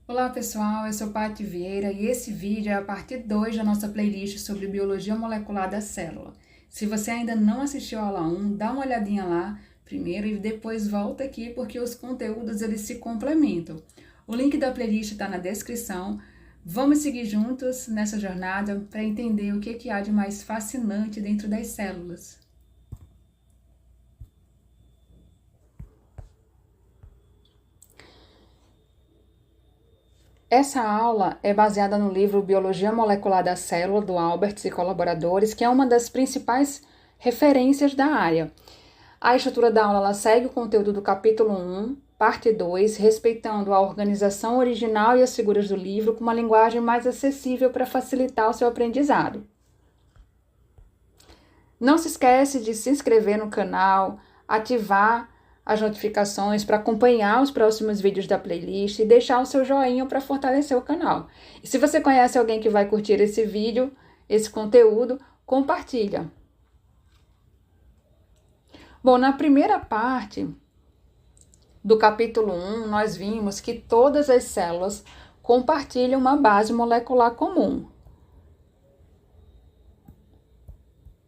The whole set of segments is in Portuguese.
Olá pessoal, eu sou Paty Vieira e esse vídeo é a parte 2 da nossa playlist sobre biologia molecular da célula. Se você ainda não assistiu a aula 1, dá uma olhadinha lá primeiro e depois volta aqui porque os conteúdos eles se complementam. O link da playlist está na descrição. Vamos seguir juntos nessa jornada para entender o que há de mais fascinante dentro das células. Essa aula é baseada no livro Biologia Molecular da Célula, do Alberts e colaboradores, que é uma das principais referências da área. A estrutura da aula ela segue o conteúdo do capítulo 1, parte 2, respeitando a organização original e as figuras do livro, com uma linguagem mais acessível para facilitar o seu aprendizado. Não se esquece de se inscrever no canal, ativar as notificações para acompanhar os próximos vídeos da playlist e deixar o seu joinha para fortalecer o canal. E se você conhece alguém que vai curtir esse vídeo, esse conteúdo, compartilha. Bom, na primeira parte do capítulo 1, nós vimos que todas as células compartilham uma base molecular comum.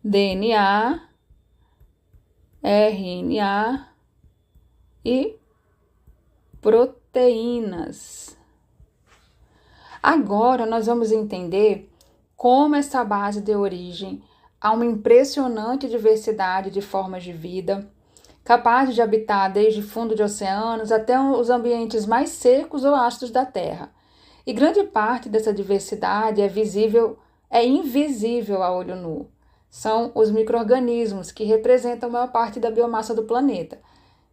DNA, RNA e proteínas. Agora nós vamos entender como essa base deu origem a uma impressionante diversidade de formas de vida, capazes de habitar desde fundo de oceanos até os ambientes mais secos ou ácidos da Terra. E grande parte dessa diversidade é invisível a olho nu. São os micro-organismos que representam a maior parte da biomassa do planeta.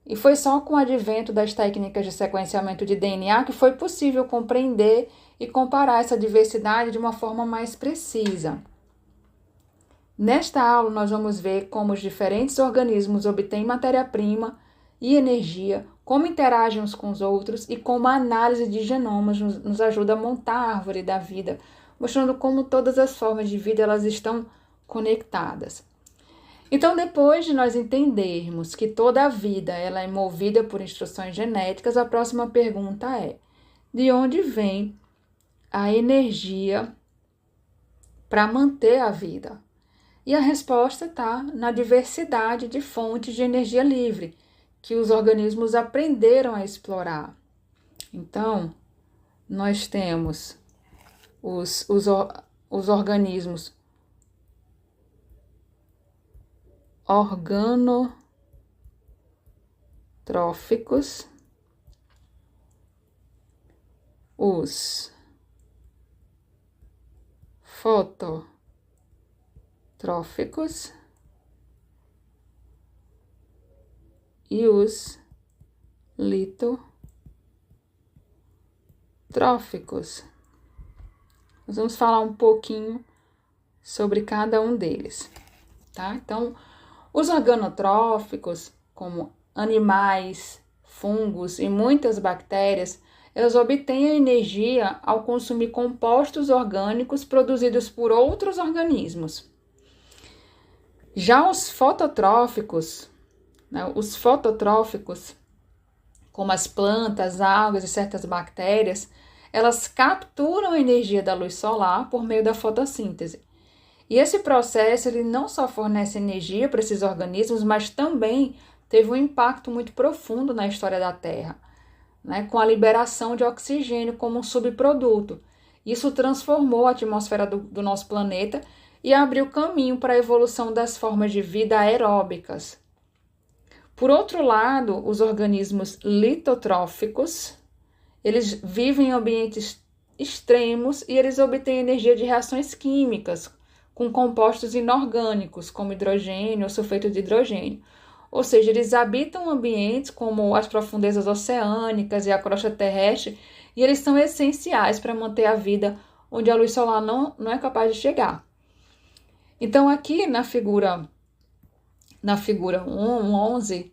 E foi só com o advento das técnicas de sequenciamento de DNA que foi possível compreender e comparar essa diversidade de uma forma mais precisa. Nesta aula, nós vamos ver como os diferentes organismos obtêm matéria-prima e energia, como interagem uns com os outros e como a análise de genomas nos ajuda a montar a árvore da vida, mostrando como todas as formas de vida elas estão conectadas. Então, depois de nós entendermos que toda a vida ela é movida por instruções genéticas, a próxima pergunta é: de onde vem a energia para manter a vida? E a resposta está na diversidade de fontes de energia livre que os organismos aprenderam a explorar. Então, nós temos os organismos organotróficos, os fototróficos e os litotróficos. Nós vamos falar um pouquinho sobre cada um deles, tá? Então, os organotróficos, como animais, fungos e muitas bactérias, elas obtêm a energia ao consumir compostos orgânicos produzidos por outros organismos. Já os fototróficos, como as plantas, algas e certas bactérias, elas capturam a energia da luz solar por meio da fotossíntese. E esse processo ele não só fornece energia para esses organismos, mas também teve um impacto muito profundo na história da Terra, né, com a liberação de oxigênio como um subproduto. Isso transformou a atmosfera do nosso planeta e abriu caminho para a evolução das formas de vida aeróbicas. Por outro lado, os organismos litotróficos, eles vivem em ambientes extremos e eles obtêm energia de reações químicas, com compostos inorgânicos, como hidrogênio ou sulfeto de hidrogênio. Ou seja, eles habitam ambientes como as profundezas oceânicas e a crosta terrestre, e eles são essenciais para manter a vida onde a luz solar não é capaz de chegar. Então, aqui na figura 11,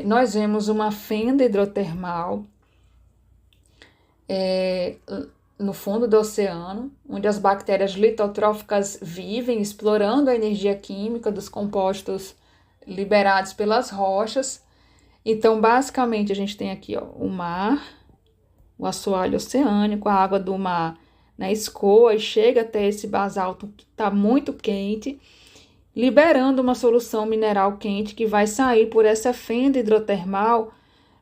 nós vemos uma fenda hidrotermal no fundo do oceano, onde as bactérias litotróficas vivem, explorando a energia química dos compostos liberados pelas rochas. Então, basicamente, a gente tem aqui o mar o assoalho oceânico, a água do mar, né, escoa e chega até esse basalto que está muito quente, liberando uma solução mineral quente que vai sair por essa fenda hidrotermal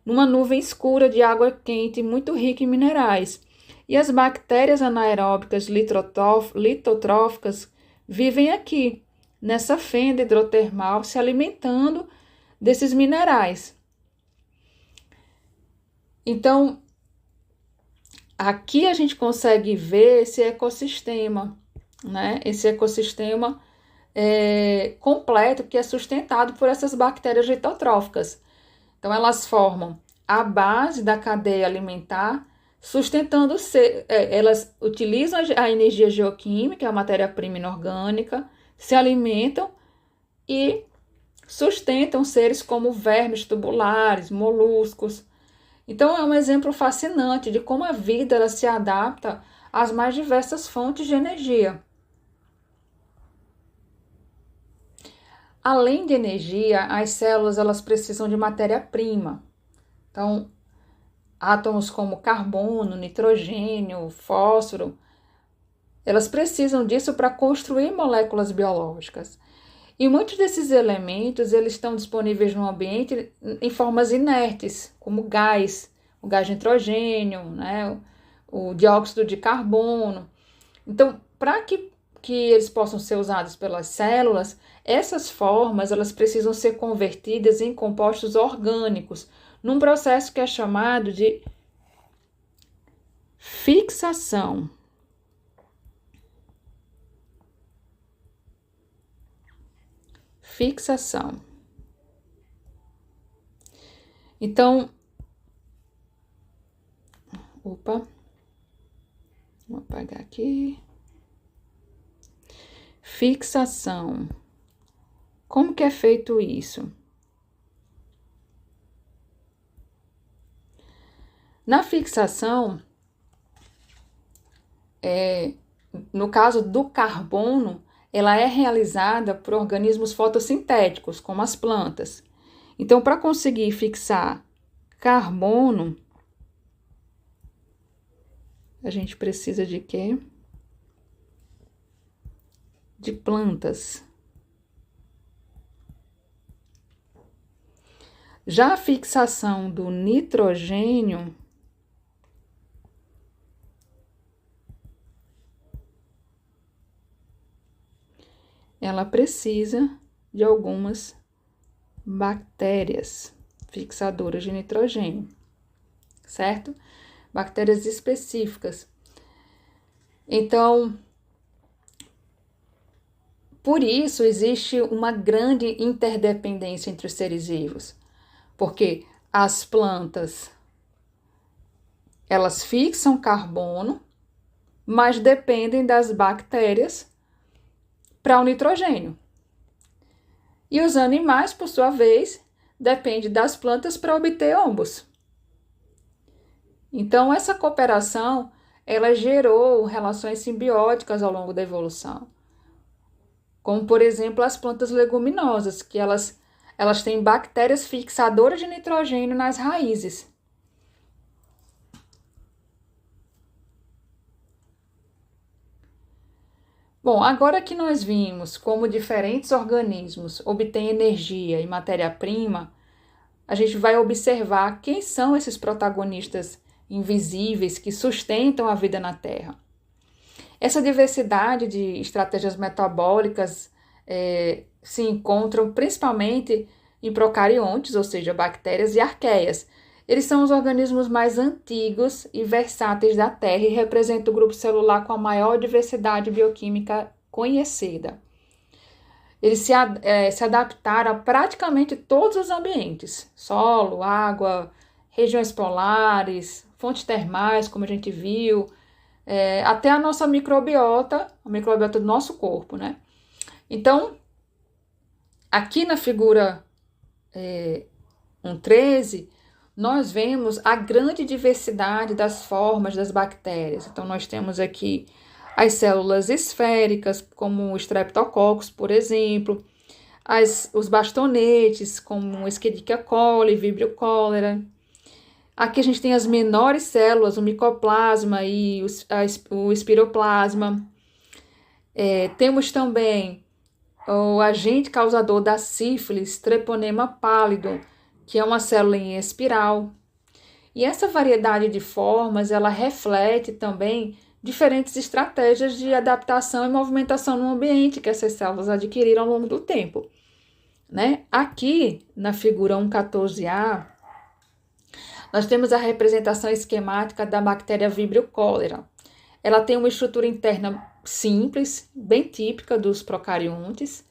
numa nuvem escura de água quente muito rica em minerais. E as bactérias anaeróbicas litotróficas vivem aqui, nessa fenda hidrotermal, se alimentando desses minerais. Então, aqui a gente consegue ver esse ecossistema, né? Esse ecossistema completo que é sustentado por essas bactérias litotróficas. Então, elas formam a base da cadeia alimentar, sustentando, elas utilizam a energia geoquímica, a matéria-prima inorgânica, se alimentam e sustentam seres como vermes tubulares, moluscos. Então, é um exemplo fascinante de como a vida ela se adapta às mais diversas fontes de energia. Além de energia, as células elas precisam de matéria-prima. Então, átomos como carbono, nitrogênio, fósforo, elas precisam disso para construir moléculas biológicas. E muitos desses elementos eles estão disponíveis no ambiente em formas inertes, como gás, o gás de nitrogênio, né, o dióxido de carbono. Então, para que eles possam ser usados pelas células, essas formas elas precisam ser convertidas em compostos orgânicos, num processo que é chamado de fixação. Fixação. Então, vou apagar aqui. Fixação. Como que é feito isso? Na fixação, no caso do carbono, ela é realizada por organismos fotossintéticos, como as plantas. Então, para conseguir fixar carbono, a gente precisa de quê? De plantas. Já a fixação do nitrogênio ela precisa de algumas bactérias fixadoras de nitrogênio, certo? Bactérias específicas. Então, por isso existe uma grande interdependência entre os seres vivos, porque as plantas, elas fixam carbono, mas dependem das bactérias para o nitrogênio. E os animais, por sua vez, dependem das plantas para obter ambos. Então, essa cooperação, ela gerou relações simbióticas ao longo da evolução. Como, por exemplo, as plantas leguminosas, que elas têm bactérias fixadoras de nitrogênio nas raízes. Bom, agora que nós vimos como diferentes organismos obtêm energia e matéria-prima, a gente vai observar quem são esses protagonistas invisíveis que sustentam a vida na Terra. Essa diversidade de estratégias metabólicas se encontram principalmente em procariontes, ou seja, bactérias e arqueias. Eles são os organismos mais antigos e versáteis da Terra e representam o grupo celular com a maior diversidade bioquímica conhecida. Eles se adaptaram a praticamente todos os ambientes: solo, água, regiões polares, fontes termais, como a gente viu, até a nossa microbiota, a microbiota do nosso corpo, né? Então, aqui na figura 1.13, nós vemos a grande diversidade das formas das bactérias. Então, nós temos aqui as células esféricas, como o Streptococcus, por exemplo, os bastonetes, como Escherichia coli, Vibrio cholera, Aqui a gente tem as menores células, o micoplasma e o espiroplasma. Temos também o agente causador da sífilis, treponema pálido, que é uma célula em espiral. E essa variedade de formas, ela reflete também diferentes estratégias de adaptação e movimentação no ambiente que essas células adquiriram ao longo do tempo, né? Aqui, na figura 1.14a, nós temos a representação esquemática da bactéria Vibrio cholera. Ela tem uma estrutura interna simples, bem típica dos procariontes.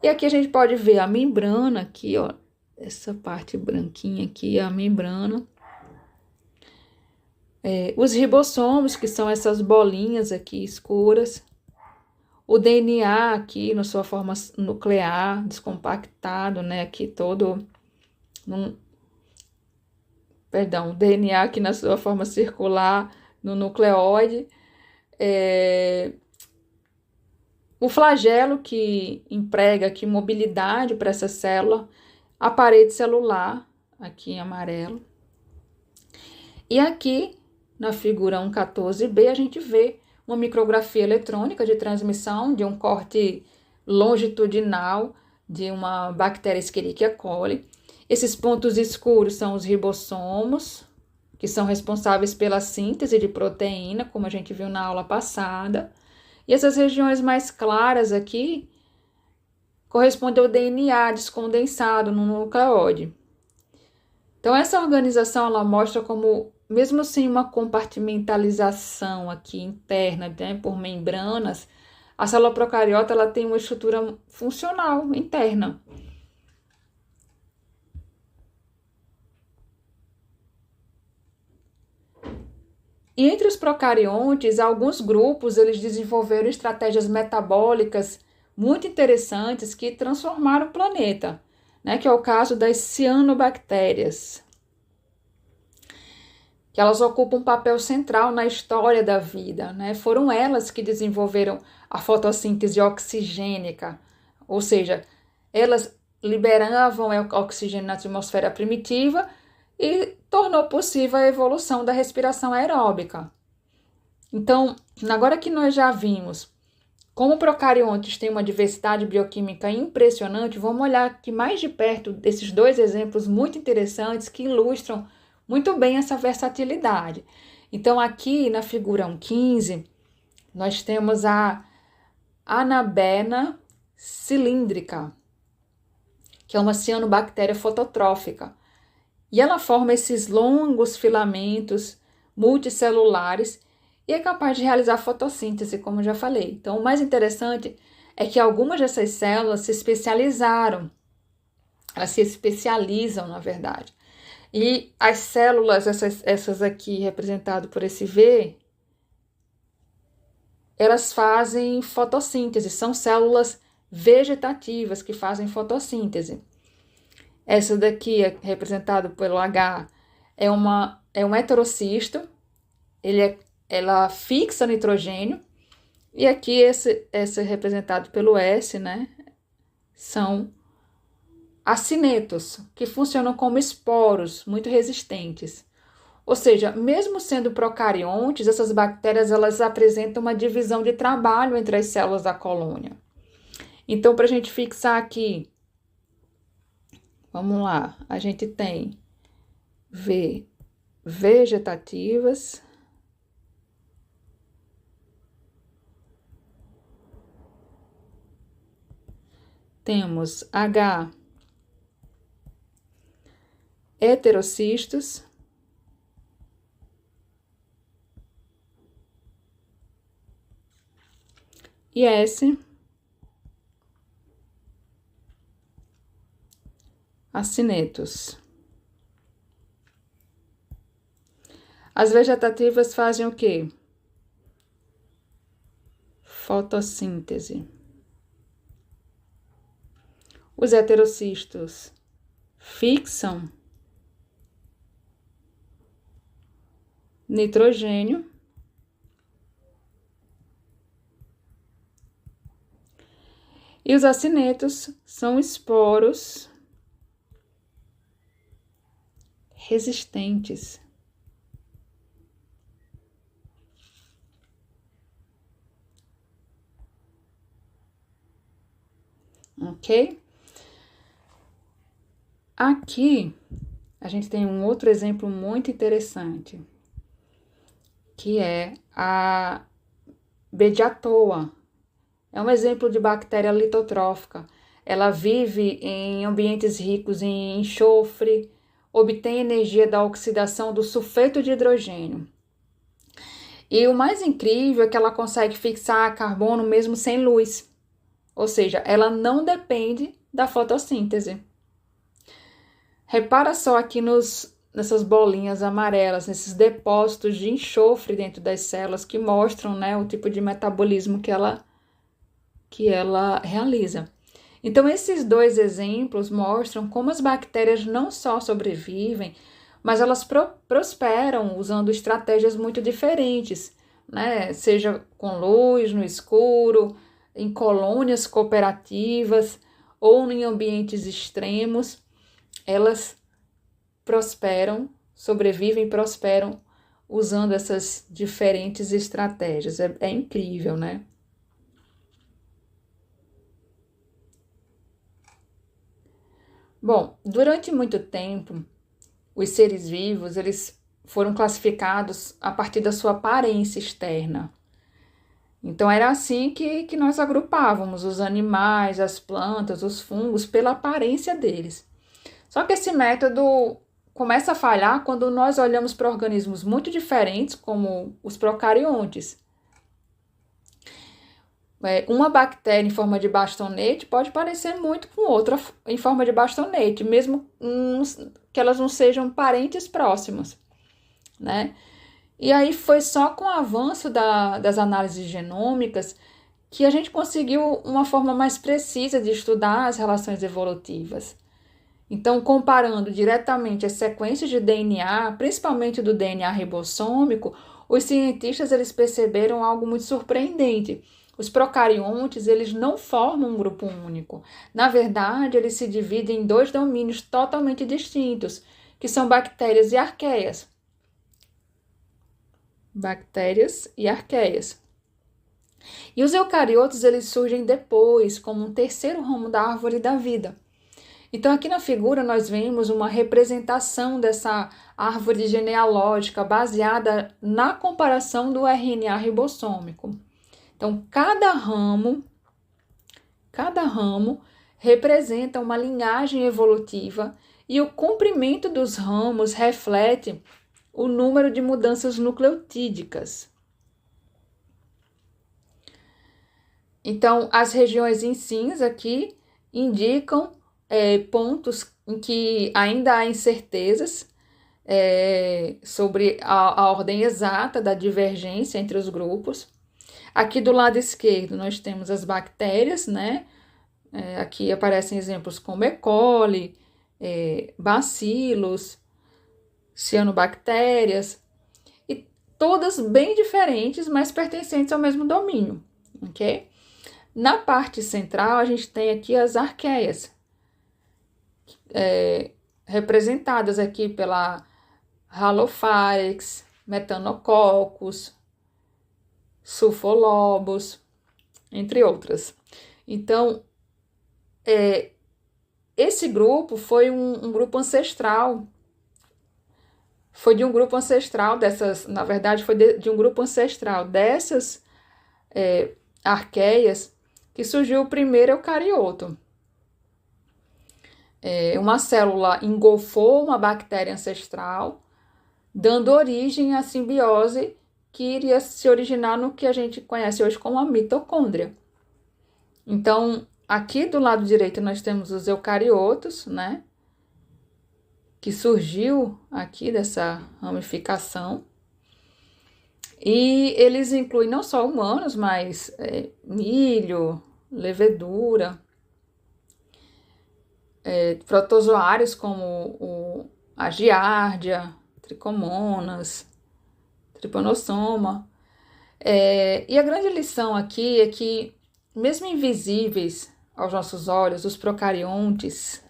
E aqui a gente pode ver a membrana aqui, ó, essa parte branquinha aqui é a membrana. Os ribossomos, que são essas bolinhas aqui escuras. O DNA aqui na sua forma nuclear, descompactado, né, aqui todo... o DNA aqui na sua forma circular, no nucleóide. O flagelo que emprega aqui mobilidade para essa célula, a parede celular, aqui em amarelo. E aqui, na figura 1.14b, a gente vê uma micrografia eletrônica de transmissão de um corte longitudinal de uma bactéria Escherichia coli. Esses pontos escuros são os ribossomos, que são responsáveis pela síntese de proteína, como a gente viu na aula passada. E essas regiões mais claras aqui correspondem ao DNA descondensado no nucleóide. Então, essa organização ela mostra como, mesmo sem uma compartimentalização aqui interna, né, por membranas, a célula procariota ela tem uma estrutura funcional interna. E entre os procariontes, alguns grupos eles desenvolveram estratégias metabólicas muito interessantes que transformaram o planeta, né? Que é o caso das cianobactérias, que elas ocupam um papel central na história da vida, né? Foram elas que desenvolveram a fotossíntese oxigênica, ou seja, elas liberavam oxigênio na atmosfera primitiva e tornou possível a evolução da respiração aeróbica. Então, agora que nós já vimos como procariontes têm uma diversidade bioquímica impressionante, vamos olhar aqui mais de perto desses dois exemplos muito interessantes que ilustram muito bem essa versatilidade. Então, aqui na figura 1.15, nós temos a Anabaena cilíndrica, que é uma cianobactéria fototrófica. E ela forma esses longos filamentos multicelulares e é capaz de realizar fotossíntese, como já falei. Então, o mais interessante é que algumas dessas células se especializaram. Elas se especializam, na verdade. E as células, essas aqui representadas por esse V, elas fazem fotossíntese. São células vegetativas que fazem fotossíntese. Essa daqui, representada pelo H, é um heterocisto, ela fixa nitrogênio, e aqui esse representado pelo S, né, são acinetos, que funcionam como esporos muito resistentes. Ou seja, mesmo sendo procariontes, essas bactérias elas apresentam uma divisão de trabalho entre as células da colônia. Então, para a gente fixar aqui, vamos lá, a gente tem vegetativas, temos H, heterocistos, e S, acinetos. As vegetativas fazem o quê? Fotossíntese. Os heterocistos fixam nitrogênio. E os acinetos são esporos resistentes. Ok? Aqui, a gente tem um outro exemplo muito interessante, que é a Bediatoa. É um exemplo de bactéria litotrófica. Ela vive em ambientes ricos em enxofre, obtém energia da oxidação do sulfeto de hidrogênio. E o mais incrível é que ela consegue fixar carbono mesmo sem luz. Ou seja, ela não depende da fotossíntese. Repara só aqui nessas bolinhas amarelas, nesses depósitos de enxofre dentro das células que mostram, né, o tipo de metabolismo que ela realiza. Então, esses dois exemplos mostram como as bactérias não só sobrevivem, mas elas prosperam usando estratégias muito diferentes, né? Seja com luz, no escuro, em colônias cooperativas ou em ambientes extremos, elas prosperam, sobrevivem e prosperam usando essas diferentes estratégias. É incrível, né? Bom, durante muito tempo, os seres vivos, eles foram classificados a partir da sua aparência externa. Então, era assim que nós agrupávamos os animais, as plantas, os fungos, pela aparência deles. Só que esse método começa a falhar quando nós olhamos para organismos muito diferentes, como os procariontes. Uma bactéria em forma de bastonete pode parecer muito com outra em forma de bastonete, mesmo que elas não sejam parentes próximos, né? E aí foi só com o avanço das análises genômicas que a gente conseguiu uma forma mais precisa de estudar as relações evolutivas. Então, comparando diretamente as sequências de DNA, principalmente do DNA ribossômico, os cientistas eles perceberam algo muito surpreendente. Os procariontes, eles não formam um grupo único. Na verdade, eles se dividem em dois domínios totalmente distintos, que são bactérias e arqueias. Bactérias e arqueias. E os eucariotos, eles surgem depois, como um terceiro ramo da árvore da vida. Então, aqui na figura, nós vemos uma representação dessa árvore genealógica baseada na comparação do RNA ribossômico. Então, cada ramo representa uma linhagem evolutiva e o comprimento dos ramos reflete o número de mudanças nucleotídicas. Então, as regiões em cinza aqui indicam pontos em que ainda há incertezas sobre a ordem exata da divergência entre os grupos. Aqui do lado esquerdo nós temos as bactérias, né? Aqui aparecem exemplos como E. coli, bacilos, cianobactérias, e todas bem diferentes, mas pertencentes ao mesmo domínio, ok? Na parte central a gente tem aqui as arqueias, representadas aqui pela Halofarex, Metanococcus, Sulfolobos, entre outras. Então, esse grupo foi um grupo ancestral. Foi de um grupo ancestral dessas, na verdade, foi de um grupo ancestral dessas arqueias que surgiu o primeiro eucarioto. Uma célula engolfou uma bactéria ancestral, dando origem à simbiose que iria se originar no que a gente conhece hoje como a mitocôndria. Então, aqui do lado direito nós temos os eucariotos, né? Que surgiu aqui dessa ramificação. E eles incluem não só humanos, mas milho, levedura, protozoários como a giardia, tricomonas, trypanosoma. E a grande lição aqui é que, mesmo invisíveis aos nossos olhos, os procariontes,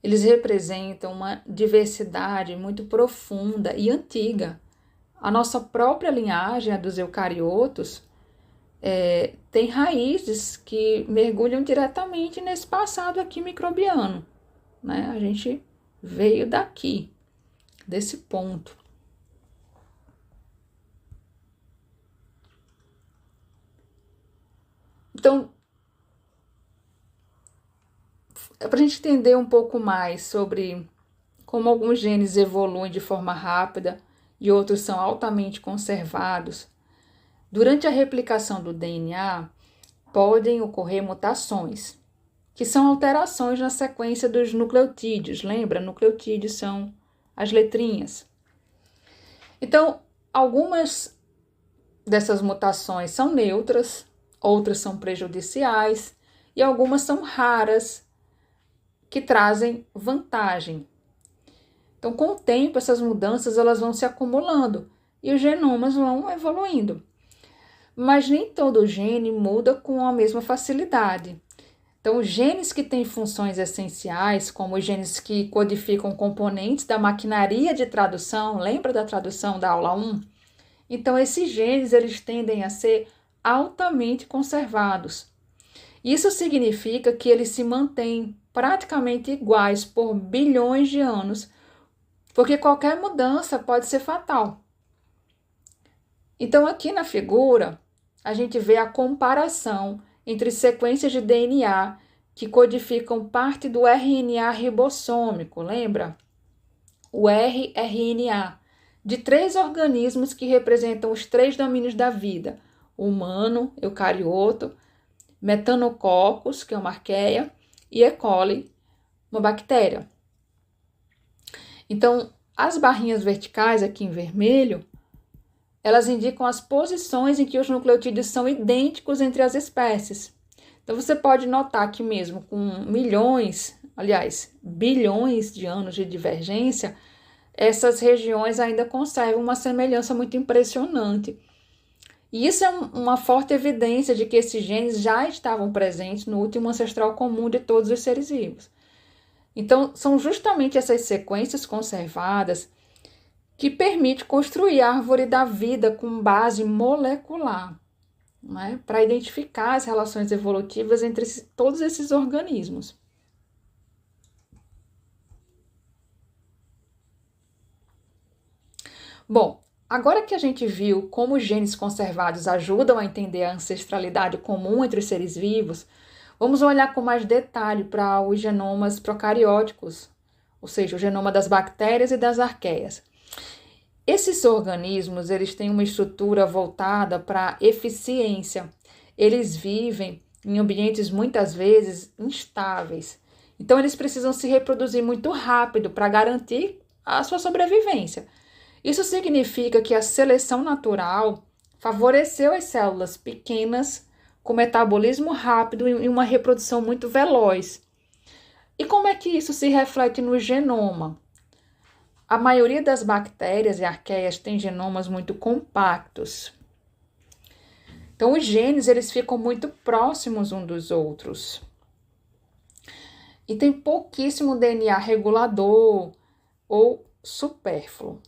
eles representam uma diversidade muito profunda e antiga. A nossa própria linhagem, a dos eucariotos, tem raízes que mergulham diretamente nesse passado aqui microbiano, né? A gente veio daqui, desse ponto. Então, para a gente entender um pouco mais sobre como alguns genes evoluem de forma rápida e outros são altamente conservados, durante a replicação do DNA, podem ocorrer mutações, que são alterações na sequência dos nucleotídeos. Lembra? Nucleotídeos são as letrinhas. Então, algumas dessas mutações são neutras, outras são prejudiciais e algumas são raras, que trazem vantagem. Então, com o tempo, essas mudanças elas vão se acumulando e os genomas vão evoluindo. Mas nem todo gene muda com a mesma facilidade. Então, os genes que têm funções essenciais, como os genes que codificam componentes da maquinaria de tradução, lembra da tradução da aula 1? Então, esses genes eles tendem a ser altamente conservados. Isso significa que eles se mantêm praticamente iguais por bilhões de anos, porque qualquer mudança pode ser fatal. Então, aqui na figura, a gente vê a comparação entre sequências de DNA que codificam parte do RNA ribossômico, lembra? O rRNA, de 3 organismos que representam os 3 domínios da vida: humano, eucarioto, Methanococcus, que é uma arqueia, e E. coli, uma bactéria. Então, as barrinhas verticais aqui em vermelho, elas indicam as posições em que os nucleotídeos são idênticos entre as espécies. Então, você pode notar que mesmo com bilhões de anos de divergência, essas regiões ainda conservam uma semelhança muito impressionante. E isso é uma forte evidência de que esses genes já estavam presentes no último ancestral comum de todos os seres vivos. Então, são justamente essas sequências conservadas que permite construir a árvore da vida com base molecular, né, para identificar as relações evolutivas entre todos esses organismos. Bom, agora que a gente viu como os genes conservados ajudam a entender a ancestralidade comum entre os seres vivos, vamos olhar com mais detalhe para os genomas procarióticos, ou seja, o genoma das bactérias e das arqueias. Esses organismos, eles têm uma estrutura voltada para eficiência. Eles vivem em ambientes muitas vezes instáveis. Então, eles precisam se reproduzir muito rápido para garantir a sua sobrevivência. Isso significa que a seleção natural favoreceu as células pequenas com metabolismo rápido e uma reprodução muito veloz. E como é que isso se reflete no genoma? A maioria das bactérias e arqueias tem genomas muito compactos. Então, os genes eles ficam muito próximos uns dos outros. E tem pouquíssimo DNA regulador ou supérfluo.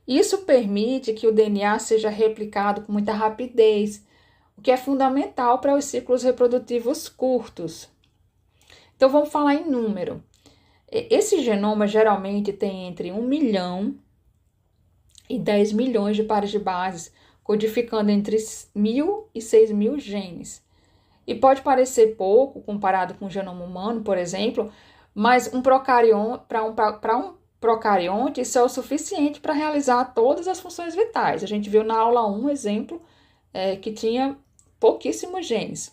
Isso permite que o DNA seja replicado com muita rapidez, o que é fundamental para os ciclos reprodutivos curtos. Então, vamos falar em número. Esse genoma geralmente tem entre 1 milhão e 10 milhões de pares de bases, codificando entre 1.000 e 6.000 genes. E pode parecer pouco comparado com o genoma humano, por exemplo, mas para um procarionte isso é o suficiente para realizar todas as funções vitais. A gente viu na aula 1 um exemplo que tinha pouquíssimos genes.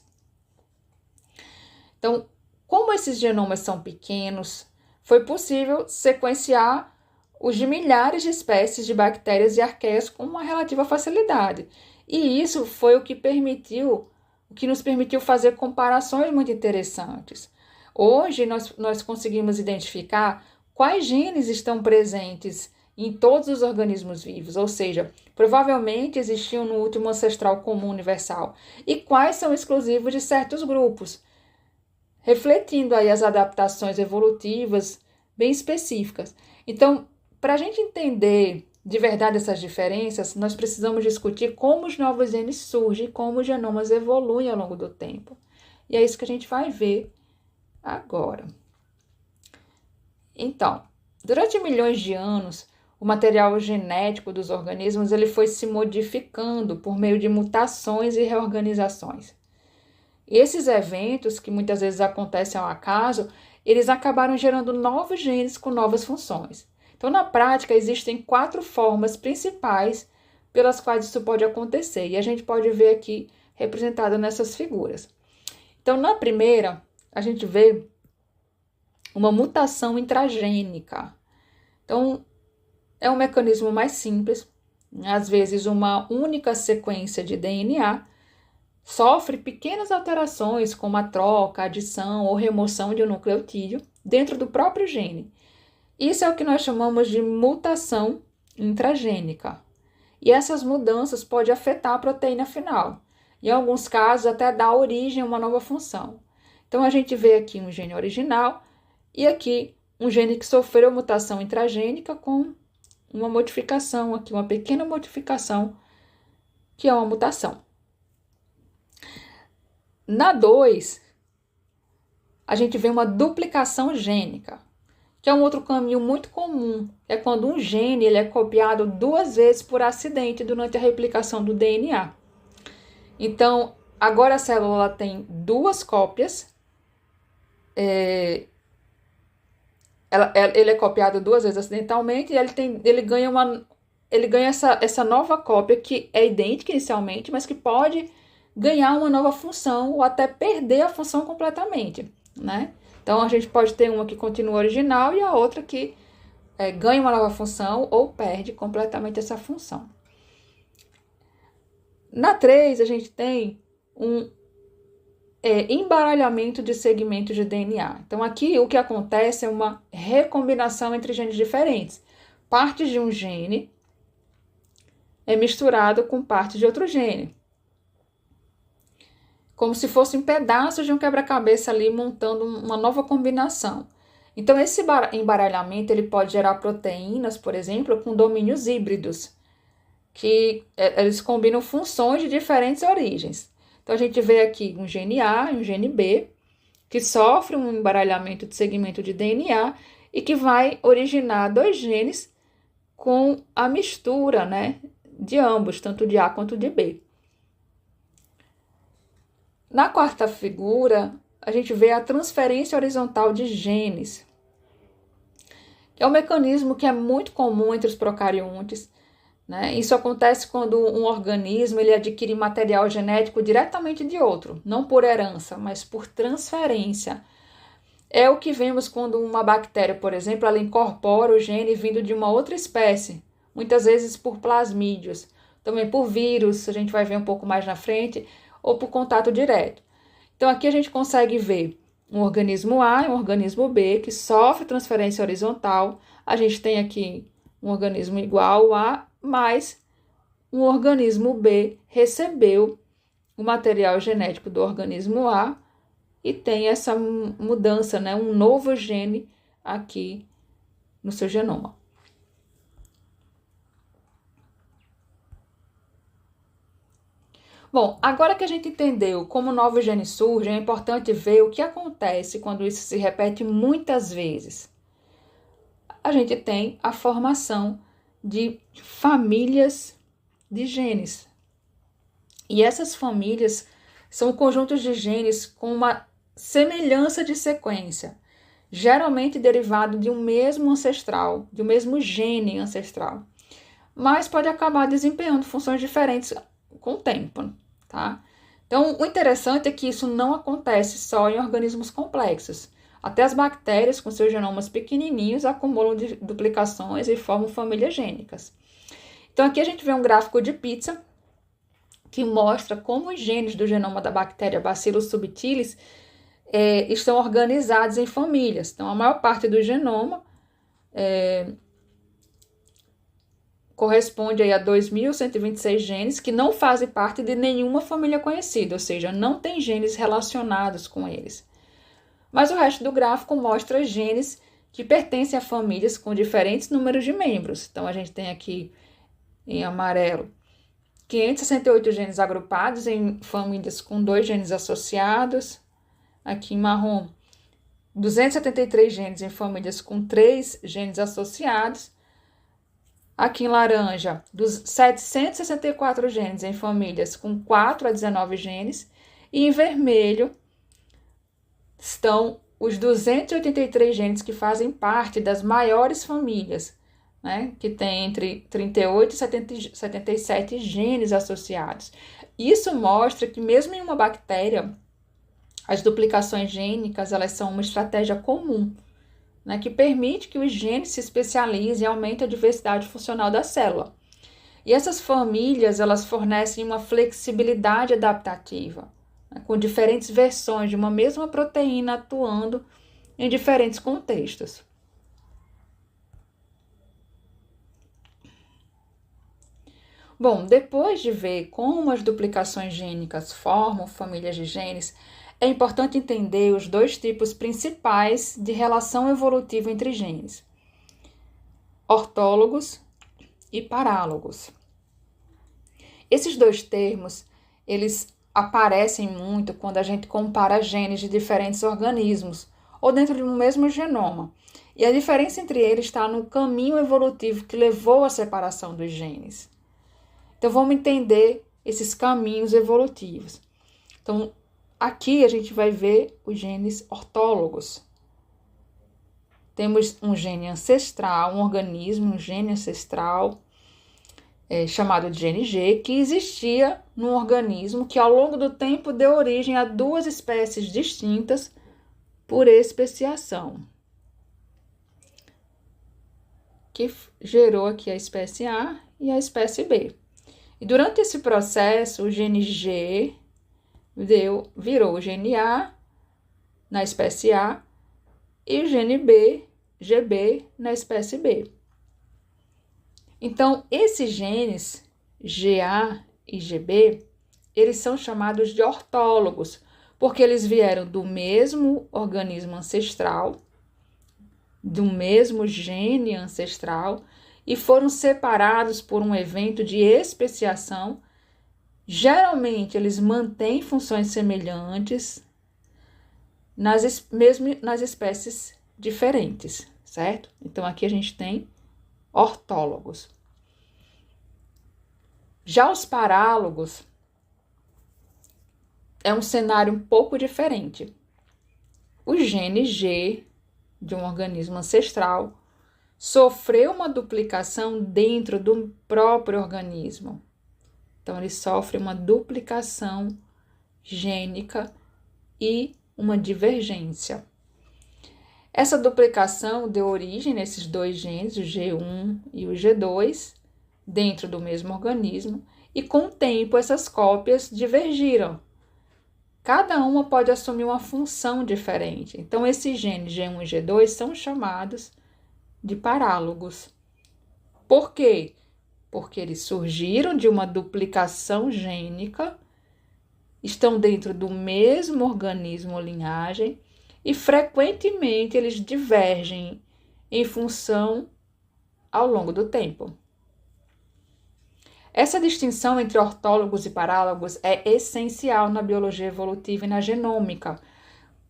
Então, como esses genomas são pequenos, foi possível sequenciar os de milhares de espécies de bactérias e arqueias com uma relativa facilidade. E isso foi o que nos permitiu fazer comparações muito interessantes. Hoje, nós conseguimos identificar quais genes estão presentes em todos os organismos vivos, ou seja, provavelmente existiam no último ancestral comum universal, e quais são exclusivos de certos grupos, refletindo aí as adaptações evolutivas bem específicas. Então, para a gente entender de verdade essas diferenças, nós precisamos discutir como os novos genes surgem, como os genomas evoluem ao longo do tempo. E é isso que a gente vai ver agora. Então, durante milhões de anos, o material genético dos organismos ele foi se modificando por meio de mutações e reorganizações. Esses eventos, que muitas vezes acontecem ao acaso, eles acabaram gerando novos genes com novas funções. Então, na prática, existem 4 formas principais pelas quais isso pode acontecer, e a gente pode ver aqui representado nessas figuras. Então, na primeira, a gente vê uma mutação intragênica. Então, é um mecanismo mais simples. Às vezes, uma única sequência de DNA sofre pequenas alterações, como a troca, adição ou remoção de um nucleotídeo dentro do próprio gene. Isso é o que nós chamamos de mutação intragênica. E essas mudanças podem afetar a proteína final. Em alguns casos, até dar origem a uma nova função. Então, a gente vê aqui um gene original e aqui um gene que sofreu mutação intragênica com uma modificação aqui, uma pequena modificação, que é uma mutação. Na 2, a gente vê uma duplicação gênica, que é um outro caminho muito comum. É quando um gene ele é copiado 2 vezes por acidente durante a replicação do DNA. Então, agora a célula tem 2 cópias. Ele é copiado 2 vezes acidentalmente e ele ganha essa nova cópia que é idêntica inicialmente, mas que pode ganhar uma nova função ou até perder a função completamente, né? Então, a gente pode ter uma que continua original e a outra que ganha uma nova função ou perde completamente essa função. Na 3, a gente tem um embaralhamento de segmentos de DNA. Então, aqui o que acontece é uma recombinação entre genes diferentes. Partes de um gene é misturado com partes de outro gene. Como se fossem pedaços de um quebra-cabeça ali montando uma nova combinação. Então, esse embaralhamento ele pode gerar proteínas, por exemplo, com domínios híbridos, que eles combinam funções de diferentes origens. Então, a gente vê aqui um gene A e um gene B, que sofrem um embaralhamento de segmento de DNA e que vai originar 2 genes com a mistura, né, de ambos, tanto de A quanto de B. Na 4ª figura, a gente vê a transferência horizontal de genes, que é um mecanismo que é muito comum entre os procariontes, né? Isso acontece quando um organismo ele adquire material genético diretamente de outro, não por herança, mas por transferência. É o que vemos quando uma bactéria, por exemplo, ela incorpora o gene vindo de uma outra espécie, muitas vezes por plasmídios, também por vírus, a gente vai ver um pouco mais na frente, ou por contato direto. Então, aqui a gente consegue ver um organismo A e um organismo B que sofre transferência horizontal. A gente tem aqui um organismo igual A, mas um organismo B recebeu o material genético do organismo A e tem essa mudança, né? Um novo gene aqui no seu genoma. Bom, agora que a gente entendeu como novos genes surgem, é importante ver o que acontece quando isso se repete muitas vezes. A gente tem a formação de famílias de genes. E essas famílias são conjuntos de genes com uma semelhança de sequência, geralmente derivado de um mesmo ancestral, de um mesmo gene ancestral, mas pode acabar desempenhando funções diferentes com o tempo, tá? Então, o interessante é que isso não acontece só em organismos complexos. Até as bactérias, com seus genomas pequenininhos, acumulam duplicações e formam famílias gênicas. Então, aqui a gente vê um gráfico de pizza que mostra como os genes do genoma da bactéria Bacillus subtilis estão organizados em famílias. Então, a maior parte do genoma corresponde aí a 2.126 genes que não fazem parte de nenhuma família conhecida, ou seja, não tem genes relacionados com eles. Mas o resto do gráfico mostra genes que pertencem a famílias com diferentes números de membros. Então, a gente tem aqui em amarelo 568 genes agrupados em famílias com 2 genes associados. Aqui em marrom, 273 genes em famílias com 3 genes associados. Aqui em laranja, 764 genes em famílias com 4 a 19 genes. E em vermelho estão os 283 genes que fazem parte das maiores famílias, né? Que tem entre 38 e 77 genes associados. Isso mostra que mesmo em uma bactéria, as duplicações gênicas, elas são uma estratégia comum, né, que permite que os genes se especializem e aumente a diversidade funcional da célula. E essas famílias, elas fornecem uma flexibilidade adaptativa, né, com diferentes versões de uma mesma proteína atuando em diferentes contextos. Bom, depois de ver como as duplicações gênicas formam famílias de genes, é importante entender os 2 tipos principais de relação evolutiva entre genes: ortólogos e parálogos. Esses 2 termos, eles aparecem muito quando a gente compara genes de diferentes organismos ou dentro de um mesmo genoma. E a diferença entre eles está no caminho evolutivo que levou à separação dos genes. Então, vamos entender esses caminhos evolutivos. Então, aqui a gente vai ver os genes ortólogos. Temos um gene ancestral, um organismo, um gene ancestral, chamado de gene G, que existia num organismo que ao longo do tempo deu origem a 2 espécies distintas por especiação, que gerou aqui a espécie A e a espécie B. E durante esse processo, o gene G virou o gene A na espécie A e o gene B, GB, na espécie B. Então, esses genes GA e GB, eles são chamados de ortólogos, porque eles vieram do mesmo organismo ancestral, do mesmo gene ancestral, e foram separados por um evento de especiação. Geralmente, eles mantêm funções semelhantes, mesmo nas espécies diferentes, certo? Então, aqui a gente tem ortólogos. Já os parálogos é um cenário um pouco diferente. O gene G de um organismo ancestral sofreu uma duplicação dentro do próprio organismo. Então, ele sofre uma duplicação gênica e uma divergência. Essa duplicação deu origem nesses 2 genes, o G1 e o G2, dentro do mesmo organismo, e com o tempo essas cópias divergiram. Cada uma pode assumir uma função diferente. Então, esses genes G1 e G2 são chamados de parálogos. Por quê? Porque eles surgiram de uma duplicação gênica, estão dentro do mesmo organismo ou linhagem e frequentemente eles divergem em função ao longo do tempo. Essa distinção entre ortólogos e parálogos é essencial na biologia evolutiva e na genômica,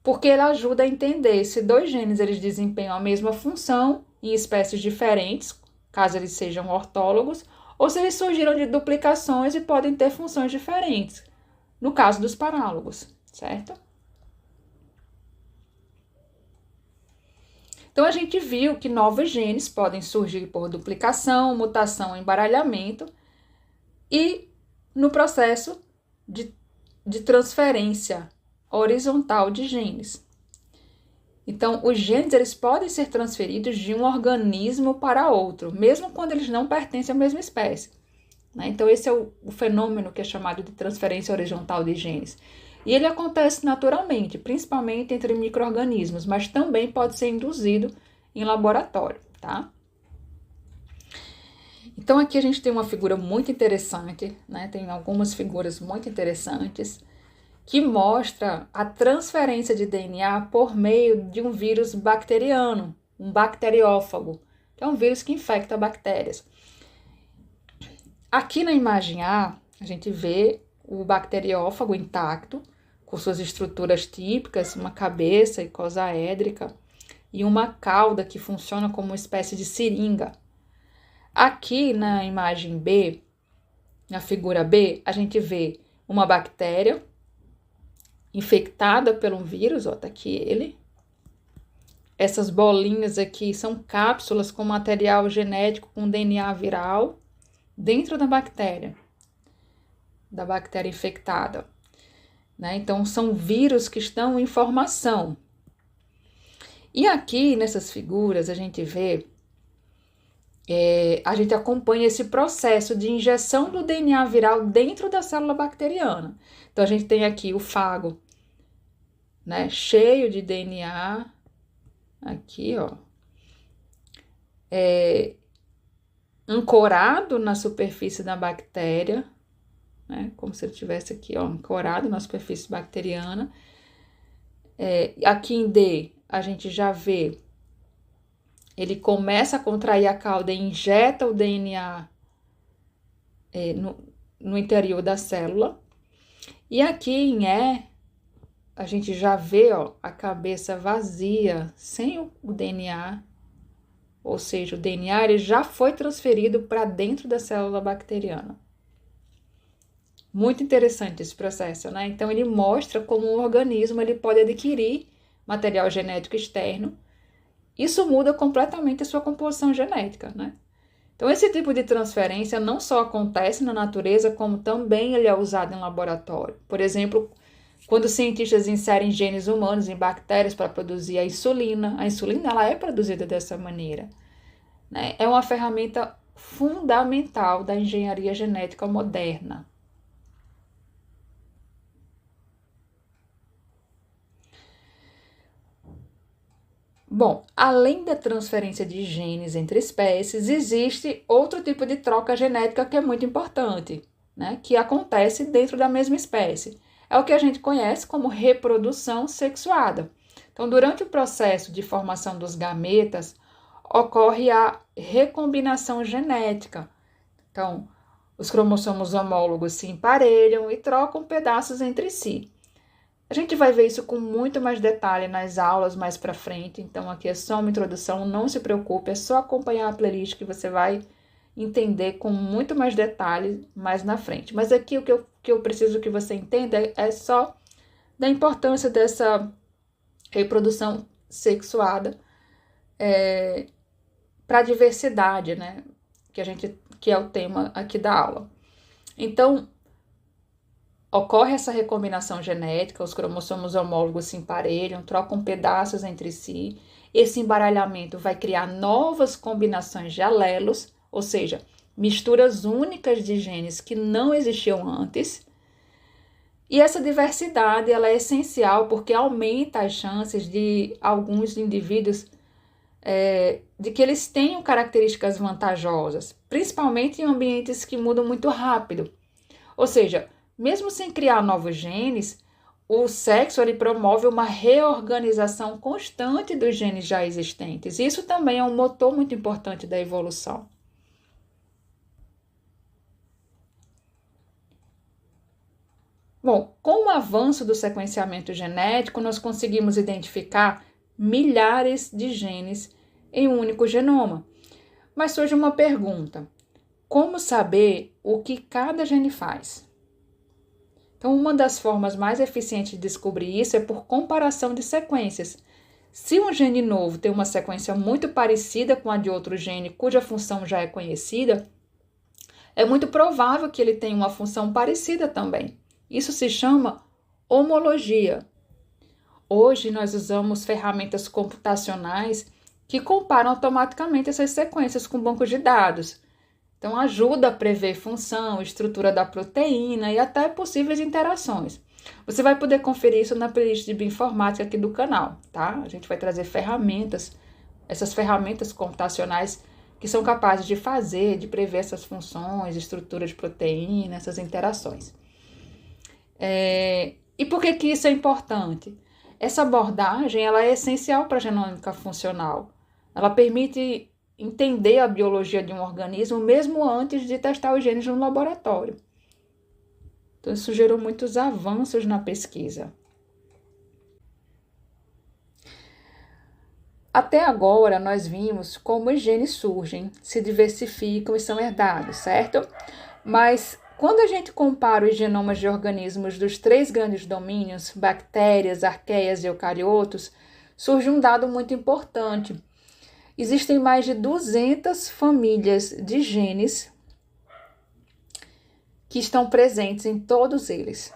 porque ela ajuda a entender se 2 genes eles desempenham a mesma função em espécies diferentes, caso eles sejam ortólogos, ou se eles surgiram de duplicações e podem ter funções diferentes, no caso dos parálogos, certo? Então, a gente viu que novos genes podem surgir por duplicação, mutação, embaralhamento e no processo de transferência horizontal de genes. Então, os genes eles podem ser transferidos de um organismo para outro, mesmo quando eles não pertencem à mesma espécie, né? Então, esse é o fenômeno que é chamado de transferência horizontal de genes. E ele acontece naturalmente, principalmente entre micro-organismos, mas também pode ser induzido em laboratório, tá? Então, aqui a gente tem uma figura muito interessante, né? Tem algumas figuras muito interessantes que mostra a transferência de DNA por meio de um vírus bacteriano, um bacteriófago, que é um vírus que infecta bactérias. Aqui na imagem A, a gente vê o bacteriófago intacto, com suas estruturas típicas, uma cabeça icosaédrica e uma cauda que funciona como uma espécie de seringa. Aqui na imagem B, na figura B, a gente vê uma bactéria infectada pelo vírus, ó, tá aqui ele. Essas bolinhas aqui são cápsulas com material genético com DNA viral dentro da bactéria infectada, né? Então, são vírus que estão em formação. E aqui, nessas figuras, a gente vê, a gente acompanha esse processo de injeção do DNA viral dentro da célula bacteriana. Então, a gente tem aqui o fago, né, cheio de DNA, aqui, ó, ancorado na superfície da bactéria, né, como se ele estivesse aqui, ó, ancorado na superfície bacteriana. Aqui em D, a gente já vê, ele começa a contrair a cauda e injeta o DNA no interior da célula. E aqui em E, a gente já vê, ó, a cabeça vazia, sem o DNA, ou seja, o DNA ele já foi transferido para dentro da célula bacteriana. Muito interessante esse processo, né? Então, ele mostra como um organismo ele pode adquirir material genético externo. Isso muda completamente a sua composição genética, né? Então, esse tipo de transferência não só acontece na natureza, como também ele é usado em laboratório. Por exemplo, quando cientistas inserem genes humanos em bactérias para produzir a insulina ela é produzida dessa maneira, né? É uma ferramenta fundamental da engenharia genética moderna. Bom, além da transferência de genes entre espécies, existe outro tipo de troca genética que é muito importante, né? Que acontece dentro da mesma espécie. É o que a gente conhece como reprodução sexuada. Então, durante o processo de formação dos gametas, ocorre a recombinação genética. Então, os cromossomos homólogos se emparelham e trocam pedaços entre si. A gente vai ver isso com muito mais detalhe nas aulas mais para frente, então aqui é só uma introdução, não se preocupe, é só acompanhar a playlist que você vai entender com muito mais detalhe mais na frente. Mas aqui o que eu preciso que você entenda é só da importância dessa reprodução sexuada para a diversidade, né? Que é o tema aqui da aula. Então, ocorre essa recombinação genética, os cromossomos homólogos se emparelham, trocam pedaços entre si. Esse embaralhamento vai criar novas combinações de alelos, ou seja, misturas únicas de genes que não existiam antes. E essa diversidade ela é essencial porque aumenta as chances de alguns indivíduos de que eles tenham características vantajosas, principalmente em ambientes que mudam muito rápido. Ou seja, mesmo sem criar novos genes, o sexo ele promove uma reorganização constante dos genes já existentes. Isso também é um motor muito importante da evolução. Bom, com o avanço do sequenciamento genético, nós conseguimos identificar milhares de genes em um único genoma. Mas surge uma pergunta: como saber o que cada gene faz? Então, uma das formas mais eficientes de descobrir isso é por comparação de sequências. Se um gene novo tem uma sequência muito parecida com a de outro gene cuja função já é conhecida, é muito provável que ele tenha uma função parecida também. Isso se chama homologia. Hoje, nós usamos ferramentas computacionais que comparam automaticamente essas sequências com bancos de dados. Então, ajuda a prever função, estrutura da proteína e até possíveis interações. Você vai poder conferir isso na playlist de bioinformática aqui do canal, tá? A gente vai trazer ferramentas, essas ferramentas computacionais que são capazes de prever essas funções, estrutura de proteína, essas interações. E por que isso é importante? Essa abordagem ela é essencial para a genômica funcional, Ela permite entender a biologia de um organismo mesmo antes de testar os genes no laboratório. Então, isso gerou muitos avanços na pesquisa. Até agora, nós vimos como os genes surgem, se diversificam e são herdados, certo? Mas quando a gente compara os genomas de organismos dos 3 grandes domínios, bactérias, arqueias e eucariotos, surge um dado muito importante. Existem mais de 200 famílias de genes que estão presentes em todos eles.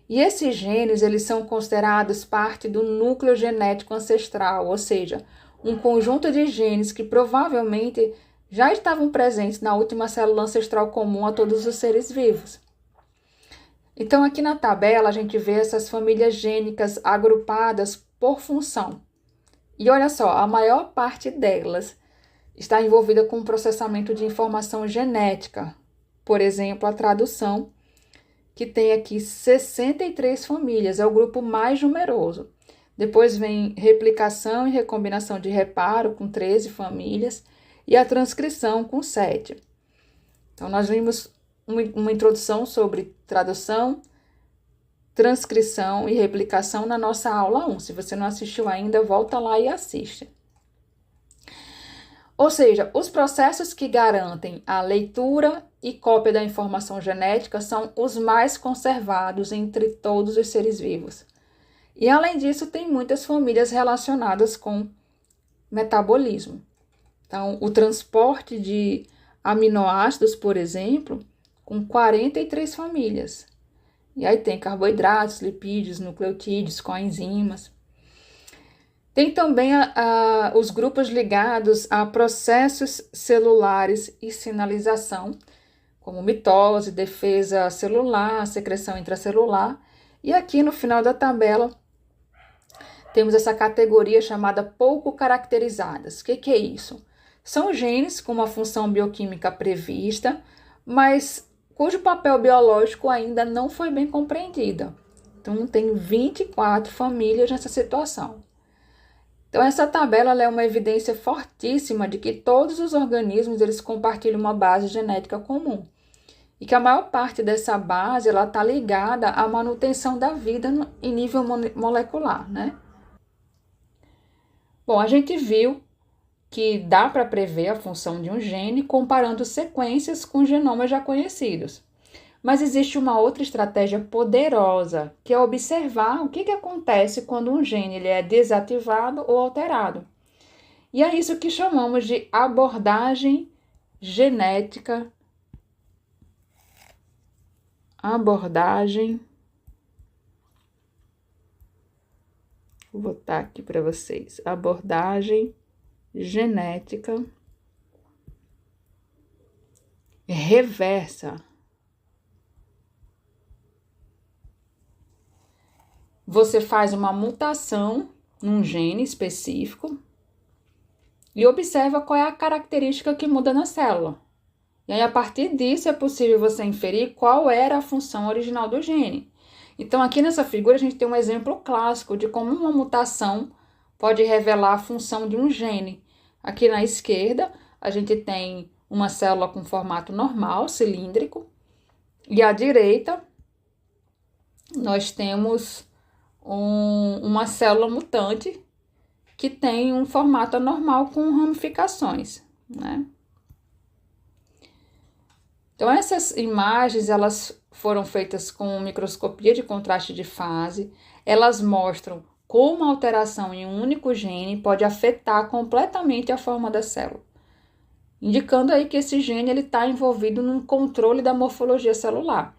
E esses genes, eles são considerados parte do núcleo genético ancestral, ou seja, um conjunto de genes que provavelmente já estavam presentes na última célula ancestral comum a todos os seres vivos. Então, aqui na tabela, a gente vê essas famílias gênicas agrupadas por função. E olha só, a maior parte delas está envolvida com o processamento de informação genética. Por exemplo, a tradução, que tem aqui 63 famílias, é o grupo mais numeroso. Depois vem replicação e recombinação de reparo, com 13 famílias, e a transcrição, com 7. Então, nós vimos uma introdução sobre tradução, transcrição e replicação na nossa aula 1. Se você não assistiu ainda, volta lá e assiste. Ou seja, os processos que garantem a leitura e cópia da informação genética são os mais conservados entre todos os seres vivos. E, além disso, tem muitas famílias relacionadas com metabolismo. Então, o transporte de aminoácidos, por exemplo, com 43 famílias. E aí tem carboidratos, lipídios, nucleotídeos, coenzimas. Tem também os grupos ligados a processos celulares e sinalização, como mitose, defesa celular, secreção intracelular. E aqui no final da tabela temos essa categoria chamada pouco caracterizadas. O que é isso? São genes com uma função bioquímica prevista, mas cujo papel biológico ainda não foi bem compreendida. Então, tem 24 famílias nessa situação. Então, essa tabela é uma evidência fortíssima de que todos os organismos eles compartilham uma base genética comum. E que a maior parte dessa base está ligada à manutenção da vida em nível molecular, né? Bom, a gente viu que dá para prever a função de um gene comparando sequências com genomas já conhecidos. Mas existe uma outra estratégia poderosa, que é observar o que acontece quando um gene ele é desativado ou alterado. E é isso que chamamos de abordagem genética. Vou botar aqui para vocês. Abordagem genética reversa. Você faz uma mutação num gene específico e observa qual é a característica que muda na célula. E aí, a partir disso, é possível você inferir qual era a função original do gene. Então, aqui nessa figura, a gente tem um exemplo clássico de como uma mutação pode revelar a função de um gene. Aqui na esquerda, a gente tem uma célula com formato normal, cilíndrico, e à direita, nós temos uma célula mutante que tem um formato anormal com ramificações, né? Então, essas imagens, elas foram feitas com microscopia de contraste de fase, elas mostram como a alteração em um único gene pode afetar completamente a forma da célula, indicando aí que esse gene está envolvido no controle da morfologia celular.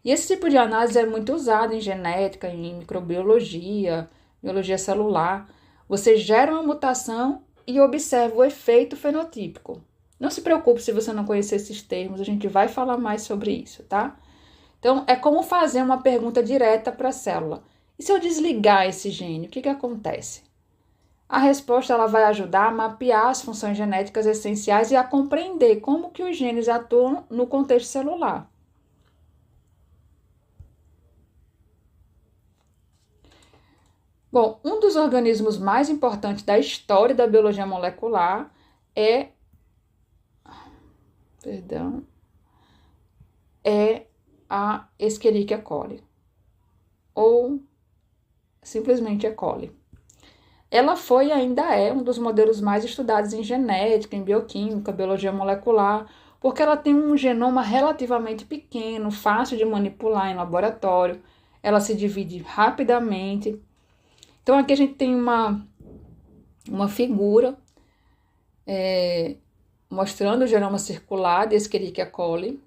E esse tipo de análise é muito usado em genética, em microbiologia, biologia celular. Você gera uma mutação e observa o efeito fenotípico. Não se preocupe se você não conhecer esses termos, a gente vai falar mais sobre isso, tá? Então, é como fazer uma pergunta direta para a célula. E se eu desligar esse gene, o que acontece? A resposta ela vai ajudar a mapear as funções genéticas essenciais e a compreender como que os genes atuam no contexto celular. Bom, um dos organismos mais importantes da história da biologia molecular é a Escherichia coli, ou simplesmente E. coli. Ela foi e ainda é um dos modelos mais estudados em genética, em bioquímica, biologia molecular, porque ela tem um genoma relativamente pequeno, fácil de manipular em laboratório, ela se divide rapidamente. Então aqui a gente tem uma figura mostrando o genoma circular de Escherichia coli.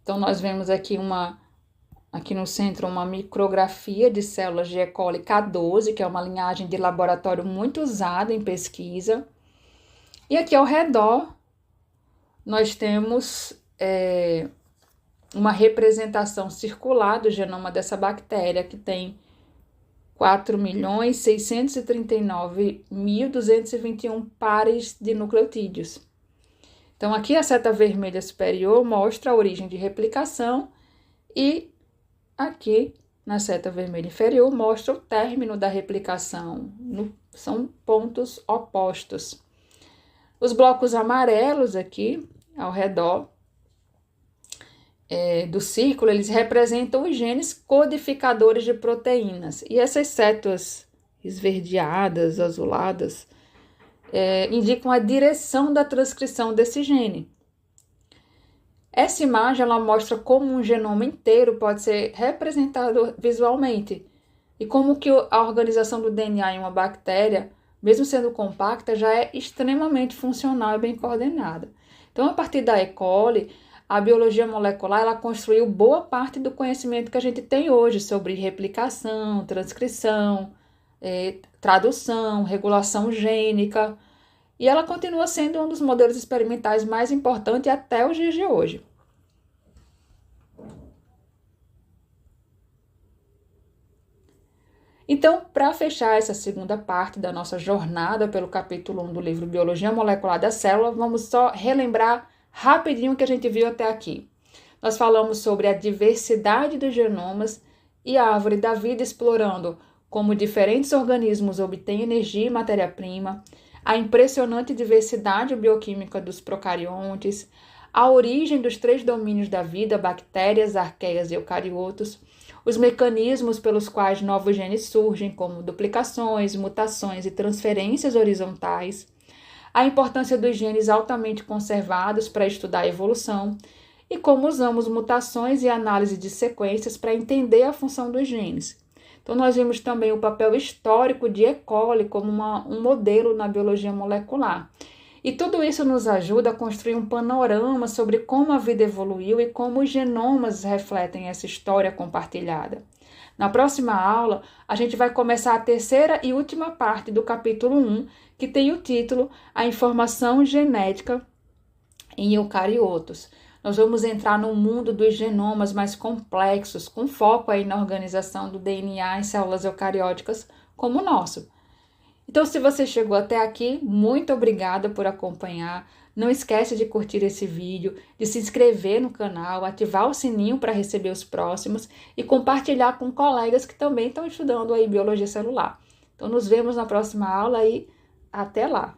Então nós vemos aqui no centro uma micrografia de células de E. coli K12, que é uma linhagem de laboratório muito usada em pesquisa. E aqui ao redor nós temos uma representação circular do genoma dessa bactéria, que tem 4.639.221 pares de nucleotídeos. Então, aqui a seta vermelha superior mostra a origem de replicação e aqui na seta vermelha inferior mostra o término da replicação. São pontos opostos. Os blocos amarelos aqui ao redor do círculo, eles representam os genes codificadores de proteínas. E essas setas esverdeadas, azuladas, indicam a direção da transcrição desse gene. Essa imagem ela mostra como um genoma inteiro pode ser representado visualmente e como que a organização do DNA em uma bactéria, mesmo sendo compacta, já é extremamente funcional e bem coordenada. Então, a partir da E. coli, a biologia molecular ela construiu boa parte do conhecimento que a gente tem hoje sobre replicação, transcrição, tradução, regulação gênica, e ela continua sendo um dos modelos experimentais mais importantes até os dias de hoje. Então, para fechar essa segunda parte da nossa jornada pelo capítulo 1 do livro Biologia Molecular da Célula, vamos só relembrar rapidinho o que a gente viu até aqui. Nós falamos sobre a diversidade dos genomas e a árvore da vida, explorando como diferentes organismos obtêm energia e matéria-prima, a impressionante diversidade bioquímica dos procariontes, a origem dos 3 domínios da vida, bactérias, arqueias e eucariotos, os mecanismos pelos quais novos genes surgem, como duplicações, mutações e transferências horizontais, a importância dos genes altamente conservados para estudar a evolução e como usamos mutações e análise de sequências para entender a função dos genes. Então, nós vimos também o papel histórico de E. coli como um modelo na biologia molecular. E tudo isso nos ajuda a construir um panorama sobre como a vida evoluiu e como os genomas refletem essa história compartilhada. Na próxima aula, a gente vai começar a terceira e última parte do capítulo 1, que tem o título A Informação Genética em Eucariotos. Nós vamos entrar no mundo dos genomas mais complexos, com foco aí na organização do DNA em células eucarióticas como o nosso. Então, se você chegou até aqui, muito obrigada por acompanhar. Não esquece de curtir esse vídeo, de se inscrever no canal, ativar o sininho para receber os próximos e compartilhar com colegas que também estão estudando aí biologia celular. Então, nos vemos na próxima aula e até lá!